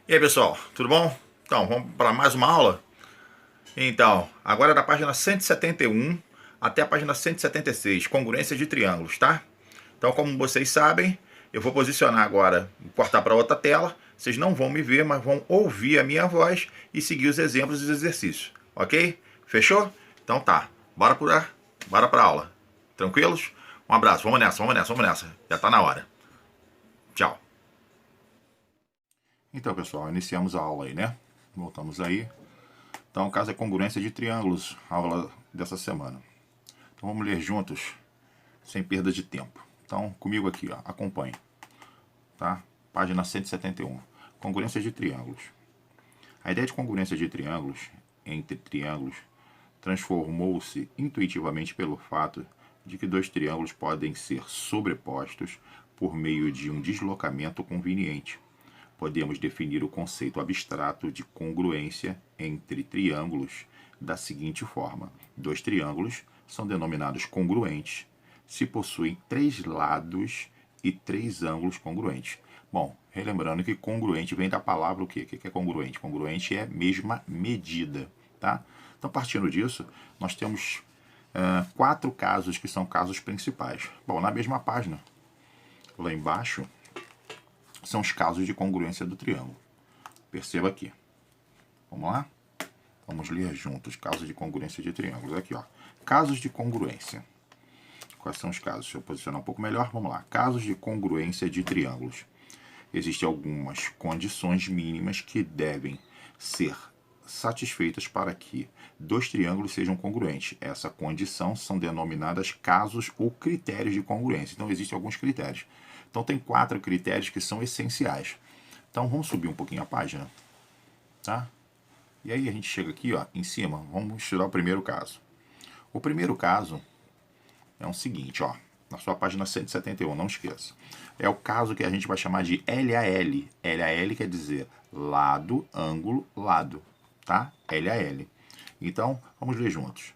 E aí, pessoal, tudo bom? Então, vamos para mais uma aula? Então, agora é da página 171 até a página 176, congruência de triângulos, tá? Então, como vocês sabem, eu vou posicionar agora, cortar para outra tela. Vocês não vão me ver, mas vão ouvir a minha voz e seguir os exemplos dos exercícios, ok? Fechou? Então tá, bora para a aula. Tranquilos? Um abraço, vamos nessa, vamos nessa, vamos nessa. Já tá na hora. Tchau. Então, pessoal, iniciamos a aula aí, né? Voltamos aí. Então, o caso é congruência de triângulos, a aula dessa semana. Então, vamos ler juntos, sem perda de tempo. Então, comigo aqui, ó, acompanhe. Tá? Página 171. Congruência de triângulos. A ideia de congruência de triângulos entre triângulos transformou-se intuitivamente pelo fato de que dois triângulos podem ser sobrepostos por meio de um deslocamento conveniente. Podemos definir o conceito abstrato de congruência entre triângulos da seguinte forma: dois triângulos são denominados congruentes se possuem três lados e três ângulos congruentes. Bom, relembrando que congruente vem da palavra o quê? O que é congruente? Congruente é mesma medida, tá? Então, partindo disso, nós temos quatro casos que são casos principais. Bom, na mesma página, lá embaixo, são os casos de congruência do triângulo. Perceba aqui. Vamos lá? Vamos ler juntos casos de congruência de triângulos. Aqui, ó. Casos de congruência. Quais são os casos? Deixa eu posicionar um pouco melhor. Vamos lá. Casos de congruência de triângulos. Existem algumas condições mínimas que devem ser satisfeitas para que dois triângulos sejam congruentes. Essa condição são denominadas casos ou critérios de congruência. Então, existem alguns critérios. Então, tem quatro critérios que são essenciais. Então, vamos subir um pouquinho a página, tá? E aí a gente chega aqui, ó, em cima, vamos estudar o primeiro caso. O primeiro caso é o seguinte, ó, na sua página 171, não esqueça. É o caso que a gente vai chamar de LAL. LAL quer dizer lado, ângulo, lado, tá? LAL. Então, vamos ler juntos.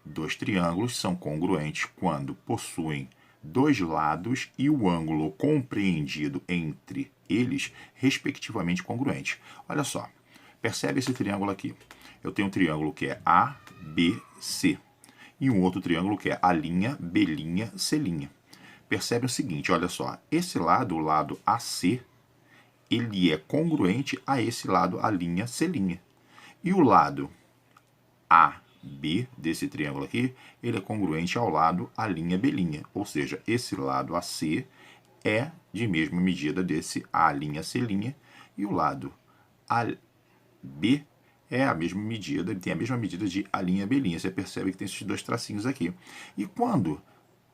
Dois triângulos são congruentes quando possuem dois lados e o ângulo compreendido entre eles, respectivamente congruentes. Olha só, percebe esse triângulo aqui. Eu tenho um triângulo que é ABC e um outro triângulo que é A', B', C'. Percebe o seguinte, olha só, esse lado, o lado AC, ele é congruente a esse lado A', C'. E o lado AB desse triângulo aqui, ele é congruente ao lado A', B'. Ou seja, esse lado AC é de mesma medida desse A', C', e o lado AB é a mesma medida, tem a mesma medida de A', B'. Você percebe que tem esses dois tracinhos aqui. E quando,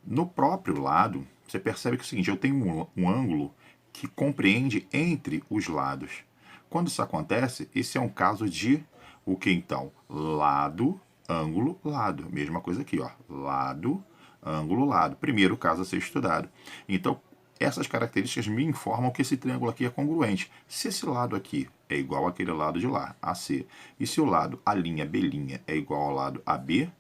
no próprio lado, você percebe que é o seguinte, eu tenho um ângulo que compreende entre os lados. Quando isso acontece, esse é um caso de o que então? Lado, ângulo, lado. Mesma coisa aqui, ó. Lado, ângulo, lado. Primeiro caso a ser estudado. Então, essas características me informam que esse triângulo aqui é congruente. Se esse lado aqui é igual àquele lado de lá, AC, e se o lado A', B' é igual ao lado AB,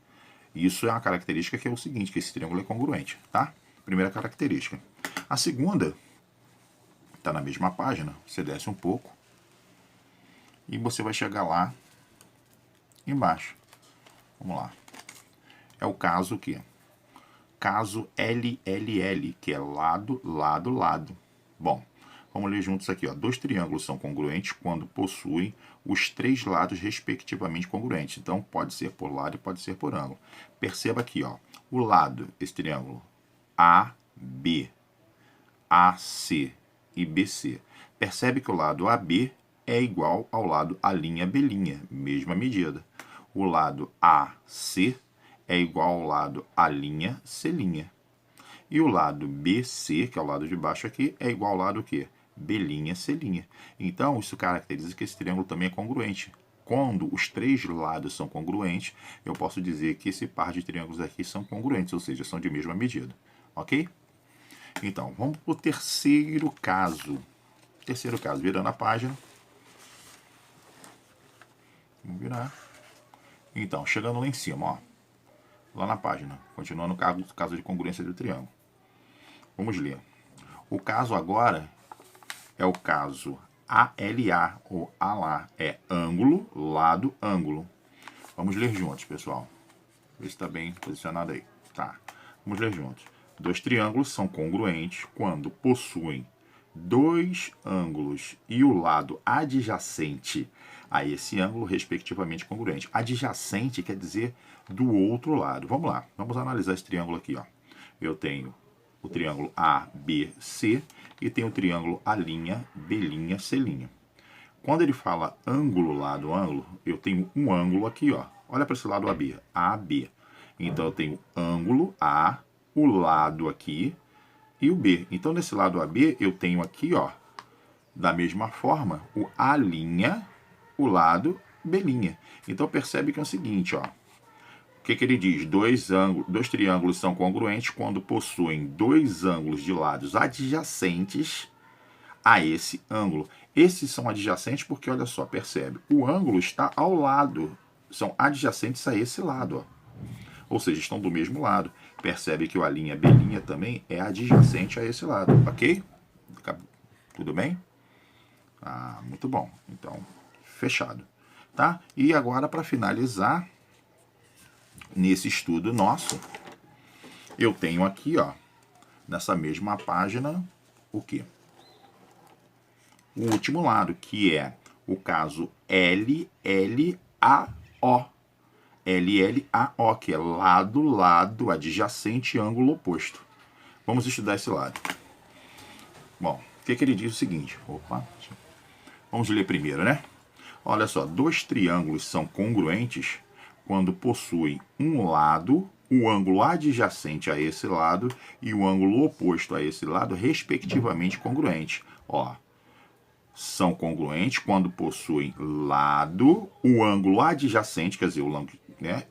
isso é uma característica que é o seguinte, que esse triângulo é congruente, tá? Primeira característica. A segunda, está na mesma página, você desce um pouco, e você vai chegar lá embaixo. Vamos lá. É o caso que caso LLL, que é lado, lado, lado. Bom, vamos ler juntos aqui, ó. Dois triângulos são congruentes quando possuem os três lados respectivamente congruentes. Então, pode ser por lado e pode ser por ângulo. Perceba aqui, ó. O lado, esse triângulo AB, AC e BC. Percebe que o lado AB é igual ao lado A', B', mesma medida. O lado AC é igual ao lado A', C'. E o lado BC, que é o lado de baixo aqui, é igual ao lado o quê? B', C'. Então, isso caracteriza que esse triângulo também é congruente. Quando os três lados são congruentes, eu posso dizer que esse par de triângulos aqui são congruentes, ou seja, são de mesma medida. Ok? Então, vamos para o terceiro caso. Terceiro caso, virando a página. Vamos virar. Então, chegando lá em cima, ó. Lá na página, continuando o caso de congruência do triângulo. Vamos ler. O caso agora é o caso ALA, ou ALA, é ângulo, lado, ângulo. Vamos ler juntos, pessoal. Vê se está bem posicionado aí. Tá. Vamos ler juntos. Dois triângulos são congruentes quando possuem dois ângulos e o lado adjacente a esse ângulo, respectivamente, congruente. Adjacente quer dizer do outro lado. Vamos lá. Vamos analisar esse triângulo aqui, ó. Eu tenho o triângulo ABC e tenho o triângulo A', B', C'. Quando ele fala ângulo, lado, ângulo, eu tenho um ângulo aqui, ó. Olha para esse lado AB, AB. Então eu tenho ângulo A, o lado aqui e o B. Então nesse lado AB eu tenho aqui, ó, da mesma forma, o A', o lado B'. Então percebe que é o seguinte, ó. O que ele diz? Dois triângulos são congruentes quando possuem dois ângulos de lados adjacentes a esse ângulo. Esses são adjacentes porque, olha só, percebe, o ângulo está ao lado, são adjacentes a esse lado, ó. Ou seja, estão do mesmo lado. Percebe que o A', B' também é adjacente a esse lado, ok? Tudo bem? Ah, muito bom. Então, fechado. Tá? E agora, para finalizar, nesse estudo nosso, eu tenho aqui, ó, nessa mesma página, o quê? O último lado, que é o caso LLAO. LLAO, que é lado, lado, adjacente, ângulo oposto. Vamos estudar esse lado. Bom, o que ele diz o seguinte? Opa, vamos ler primeiro, né? Olha só, dois triângulos são congruentes quando possuem um lado, o ângulo adjacente a esse lado e o ângulo oposto a esse lado, respectivamente congruente. Ó, são congruentes quando possuem lado, o ângulo adjacente, quer dizer, o ângulo, né,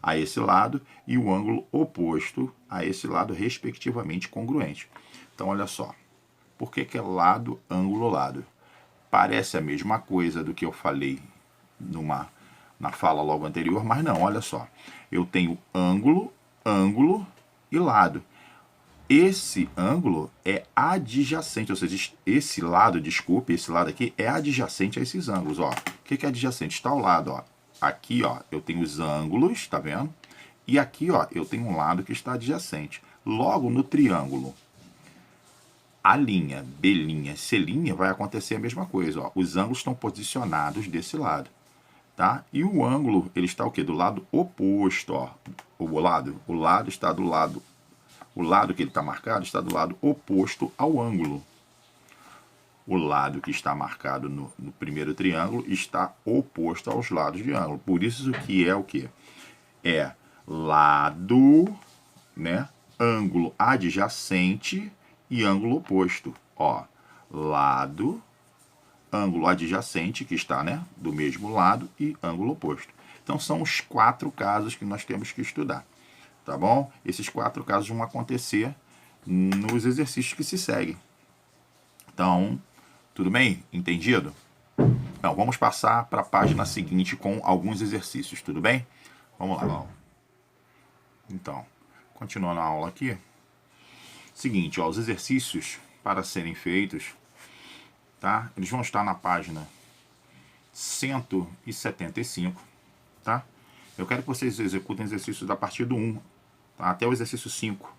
a esse lado, e o ângulo oposto a esse lado, respectivamente congruente. Então, olha só. Por que é lado, ângulo, lado? Parece a mesma coisa do que eu falei na fala logo anterior, mas não, olha só. Eu tenho ângulo, ângulo e lado. Esse ângulo é adjacente, ou seja, esse lado, desculpe, esse lado aqui é adjacente a esses ângulos, ó. O que é adjacente? Está ao lado, ó. Aqui, ó, eu tenho os ângulos, tá vendo? E aqui, ó, eu tenho um lado que está adjacente. Logo, no triângulo A', B', C' vai acontecer a mesma coisa, ó. Os ângulos estão posicionados desse lado, tá? E o ângulo, ele está o quê? Do lado oposto, ó. O lado está do lado. O lado que ele está marcado está do lado oposto ao ângulo. O lado que está marcado no primeiro triângulo está oposto aos lados de ângulo. Por isso que é o quê? É lado, né? Ângulo adjacente e ângulo oposto. Ó, lado, ângulo adjacente, que está, né, do mesmo lado, e ângulo oposto. Então são os 4 casos que nós temos que estudar. Tá bom? Esses 4 casos vão acontecer nos exercícios que se seguem. Então, tudo bem? Entendido? Então, vamos passar para a página seguinte com alguns exercícios, tudo bem? Vamos lá. Então, continuando a aula aqui. Seguinte, ó, os exercícios para serem feitos, tá? Eles vão estar na página 175, tá? Eu quero que vocês executem exercícios a partir do 1, tá? Até o exercício 5.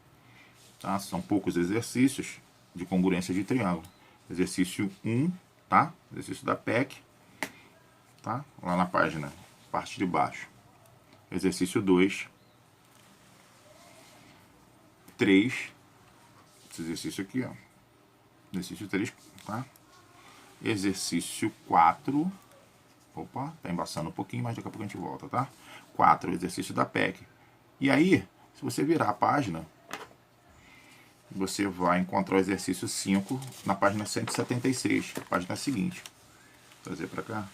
Tá? São poucos exercícios de congruência de triângulo. Exercício 1, tá? Exercício da PEC, tá? Lá na página, parte de baixo. Exercício 2, 3, esse exercício aqui, ó. Exercício 3, tá? Exercício 4. Opa, tá embaçando um pouquinho, mas daqui a pouco a gente volta, tá? 4, exercício da PEC. E aí, se você virar a página, você vai encontrar o exercício 5 na página 176, página seguinte. Vou trazer para cá.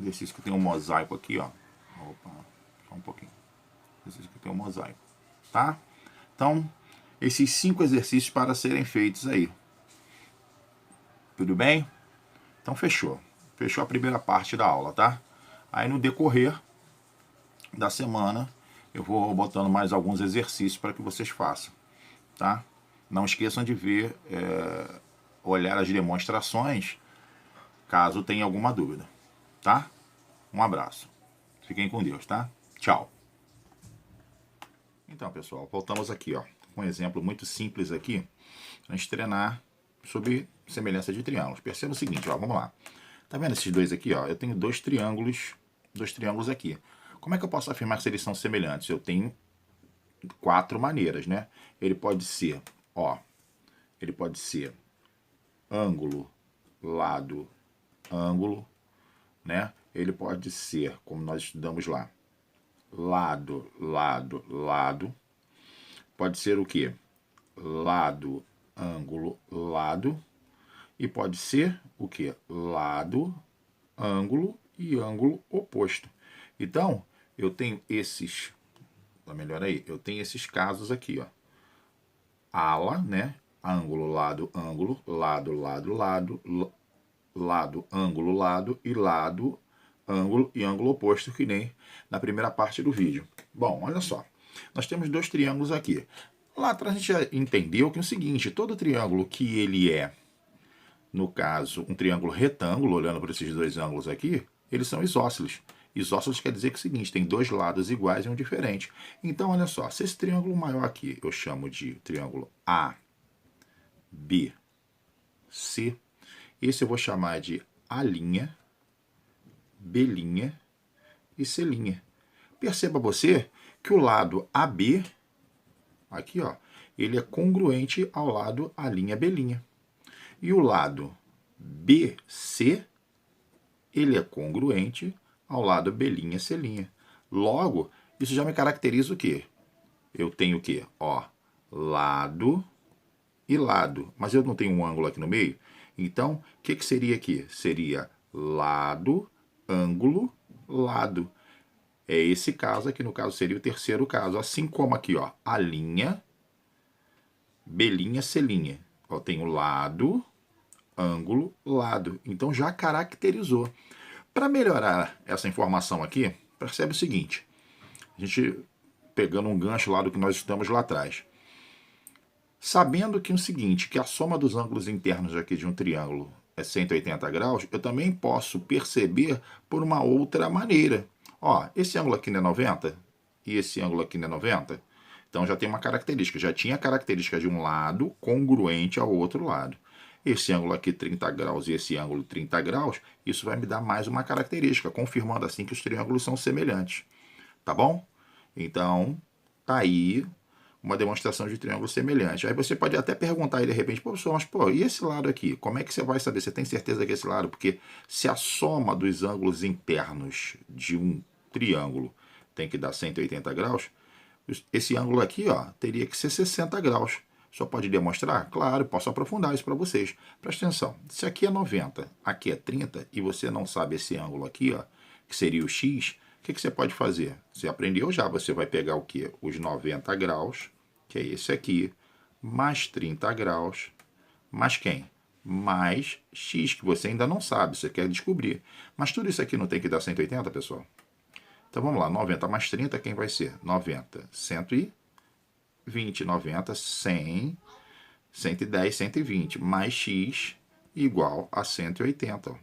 Exercício que tem um mosaico aqui, ó. Opa, só um pouquinho. Exercício que tem um mosaico, tá? Então, esses 5 exercícios para serem feitos aí. Tudo bem? Então, fechou. Fechou a primeira parte da aula, tá? Aí, no decorrer da semana, eu vou botando mais alguns exercícios para que vocês façam, tá? Não esqueçam de ver olhar as demonstrações, caso tenha alguma dúvida, tá? Um abraço. Fiquem com Deus, tá? Tchau. Então, pessoal, voltamos aqui, ó, com um exemplo muito simples aqui, pra gente treinar sobre semelhança de triângulos. Perceba o seguinte, ó, vamos lá. Tá vendo esses dois aqui, ó? Eu tenho dois triângulos aqui. Como é que eu posso afirmar que eles são semelhantes? Eu tenho 4 maneiras, né? Ele pode ser, ó, ele pode ser ângulo, lado, ângulo, né? Ele pode ser, como nós estudamos lá, lado, lado, lado. Pode ser o quê? Lado, ângulo, lado. E pode ser o quê? Lado, ângulo e ângulo oposto. Então, eu tenho esses, tá melhor aí? Eu tenho esses casos aqui, ó. Ala, né? Ângulo, lado, ângulo, lado, lado, lado, lado, ângulo, lado e lado, ângulo e ângulo oposto, que nem na primeira parte do vídeo. Bom, olha só. Nós temos dois triângulos aqui. Lá atrás a gente já entendeu que é o seguinte, todo triângulo que ele é, no caso, um triângulo retângulo, olhando para esses dois ângulos aqui, eles são isósceles. Isósceles quer dizer que é o seguinte, tem dois lados iguais e um diferente. Então, olha só, se esse triângulo maior aqui eu chamo de triângulo A, B, C, esse eu vou chamar de A', B' e C'. Perceba você que o lado AB, aqui ó, ele é congruente ao lado A', B'. E o lado BC, ele é congruente ao lado B', C'. Logo, isso já me caracteriza o quê? Eu tenho o quê? Ó, lado e lado. Mas eu não tenho um ângulo aqui no meio? Então, o que seria aqui? Seria lado, ângulo, lado. É esse caso aqui, no caso seria o terceiro caso. Assim como aqui, ó, A', B', C'. Eu tenho lado, ângulo, lado. Então já caracterizou. Para melhorar essa informação aqui, percebe o seguinte. A gente pegando um gancho lá do que nós estamos lá atrás. Sabendo que o seguinte, que a soma dos ângulos internos aqui de um triângulo é 180 graus, eu também posso perceber por uma outra maneira. Ó, esse ângulo aqui não é 90 e esse ângulo aqui não é 90. Então já tem uma característica, já tinha a característica de um lado congruente ao outro lado. Esse ângulo aqui 30 graus e esse ângulo 30 graus, isso vai me dar mais uma característica, confirmando assim que os triângulos são semelhantes. Tá bom? Então, tá aí uma demonstração de triângulo semelhante. Aí você pode até perguntar aí de repente, professor, mas pô, e esse lado aqui? Como é que você vai saber? Você tem certeza que é esse lado? Porque se a soma dos ângulos internos de um triângulo tem que dar 180 graus, esse ângulo aqui, ó, teria que ser 60 graus. Só pode demonstrar? Claro, posso aprofundar isso para vocês. Presta atenção, se aqui é 90, aqui é 30, e você não sabe esse ângulo aqui, ó, que seria o x, o que você pode fazer? Você aprendeu já, você vai pegar o quê? Os 90 graus, que é esse aqui, mais 30 graus, mais quem? Mais x, que você ainda não sabe, você quer descobrir. Mas tudo isso aqui não tem que dar 180, pessoal? Então vamos lá, 90 mais 30, quem vai ser? 90, 120, 90, 100, 110, 120, mais x igual a 180.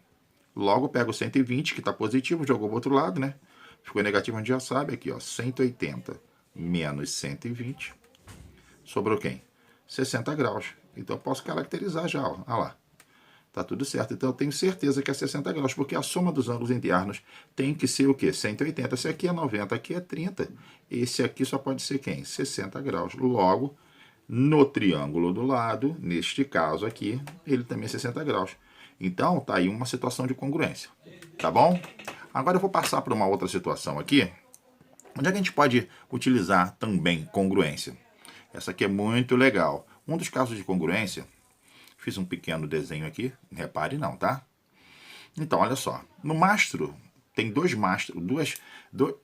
Logo pega o 120, que está positivo, jogou para o outro lado, né? Ficou negativo, a gente já sabe aqui, ó, 180 menos 120, sobrou quem? 60 graus. Então eu posso caracterizar já, ó, olha lá. Tá tudo certo. Então eu tenho certeza que é 60 graus, porque a soma dos ângulos internos tem que ser o quê? 180. Esse aqui é 90, aqui é 30. Esse aqui só pode ser quem? 60 graus. Logo, no triângulo do lado, neste caso aqui, ele também é 60 graus. Então, tá aí uma situação de congruência. Tá bom? Agora eu vou passar para uma outra situação aqui, onde é que a gente pode utilizar também congruência. Essa aqui é muito legal. Um dos casos de congruência, fiz um pequeno desenho aqui, repare não, tá? Então, olha só, no mastro, tem dois mastros,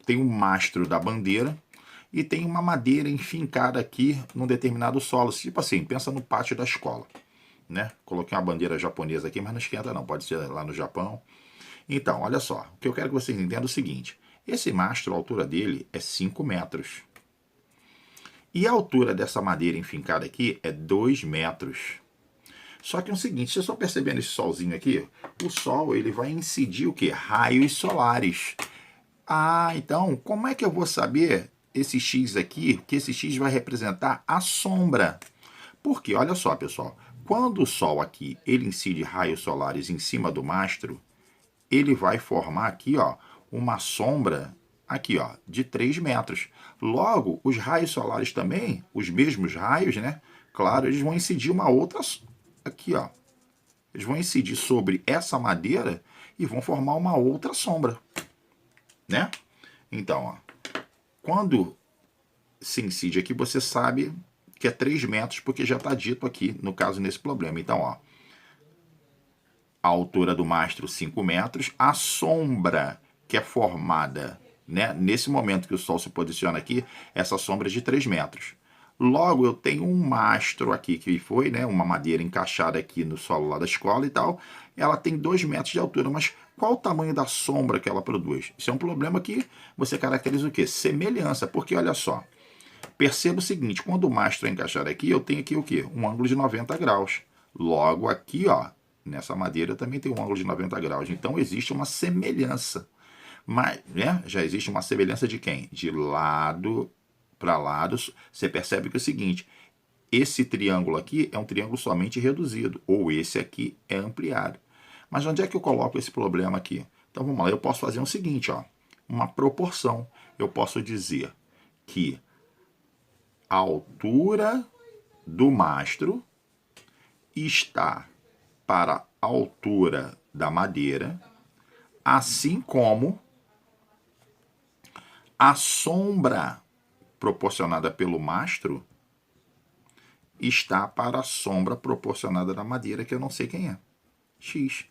tem um mastro da bandeira e tem uma madeira enfincada aqui num determinado solo. Tipo assim, pensa no pátio da escola, né? Coloquei uma bandeira japonesa aqui, mas não esquenta não, pode ser lá no Japão. Então, olha só, o que eu quero que vocês entendam é o seguinte, esse mastro, a altura dele é 5 metros. E a altura dessa madeira enfincada aqui é 2 metros. Só que é o seguinte, vocês estão percebendo esse solzinho aqui? O sol, ele vai incidir o quê? Raios solares. Ah, então, como é que eu vou saber esse X aqui, que esse X vai representar a sombra? Porque, olha só, pessoal, quando o Sol aqui, ele incide raios solares em cima do mastro, ele vai formar aqui, ó, uma sombra, aqui, ó, de 3 metros. Logo, os raios solares também, os mesmos raios, né? Claro, eles vão incidir uma outra, aqui, ó. Eles vão incidir sobre essa madeira e vão formar uma outra sombra, né? Então, ó, quando se incide aqui, você sabe que é 3 metros, porque já está dito aqui, no caso, nesse problema. Então, ó, a altura do mastro, 5 metros, a sombra que é formada, né, nesse momento que o Sol se posiciona aqui, essa sombra é de 3 metros. Logo, eu tenho um mastro aqui, que foi, né, uma madeira encaixada aqui no solo lá da escola e tal. Ela tem 2 metros de altura, mas qual o tamanho da sombra que ela produz? Isso é um problema que você caracteriza o quê? Semelhança, porque olha só, perceba o seguinte, quando o mastro é encaixado aqui, eu tenho aqui o quê? Um ângulo de 90 graus. Logo aqui, ó, nessa madeira também tem um ângulo de 90 graus. Então existe uma semelhança. Mas, né, já existe uma semelhança de quem? De lado para lado. Você percebe que é o seguinte, esse triângulo aqui é um triângulo somente reduzido, ou esse aqui é ampliado. Mas onde é que eu coloco esse problema aqui? Então vamos lá, eu posso fazer o seguinte, ó, uma proporção. Eu posso dizer que a altura do mastro está para a altura da madeira, assim como a sombra proporcionada pelo mastro está para a sombra proporcionada da madeira, que eu não sei quem é, X.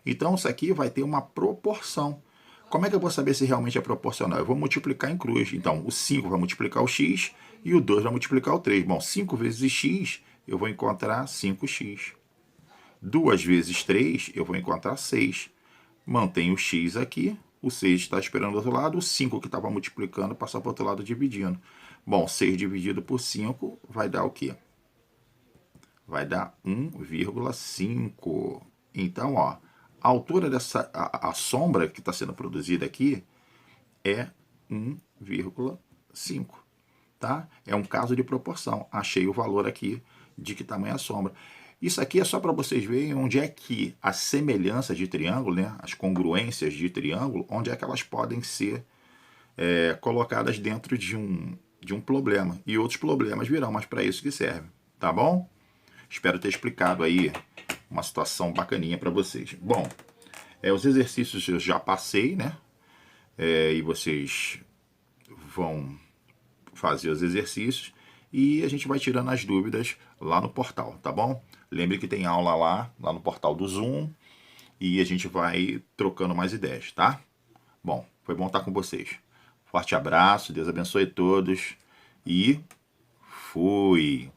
Então isso aqui vai ter uma proporção. Como é que eu vou saber se realmente é proporcional? Eu vou multiplicar em cruz. Então, o 5 vai multiplicar o x e o 2 vai multiplicar o 3. Bom, 5 vezes x, eu vou encontrar 5x. 2 vezes 3, eu vou encontrar 6. Mantenho o x aqui, o 6 está esperando do outro lado, o 5 que estava multiplicando passa para o outro lado dividindo. Bom, 6 dividido por 5 vai dar o quê? Vai dar 1,5. Então, ó, a altura dessa, a sombra que está sendo produzida aqui é 1,5, tá? É um caso de proporção. Achei o valor aqui de que tamanho é a sombra. Isso aqui é só para vocês verem onde é que as semelhanças de triângulo, né, as congruências de triângulo, onde é que elas podem ser colocadas dentro de um problema. E outros problemas virão, mas para isso que serve, tá bom? Espero ter explicado aí uma situação bacaninha para vocês. Bom, os exercícios eu já passei, né? E vocês vão fazer os exercícios e a gente vai tirando as dúvidas lá no portal, tá bom? Lembre que tem aula lá no portal do Zoom e a gente vai trocando mais ideias, tá? Bom, foi bom estar com vocês. Forte abraço, Deus abençoe todos e fui!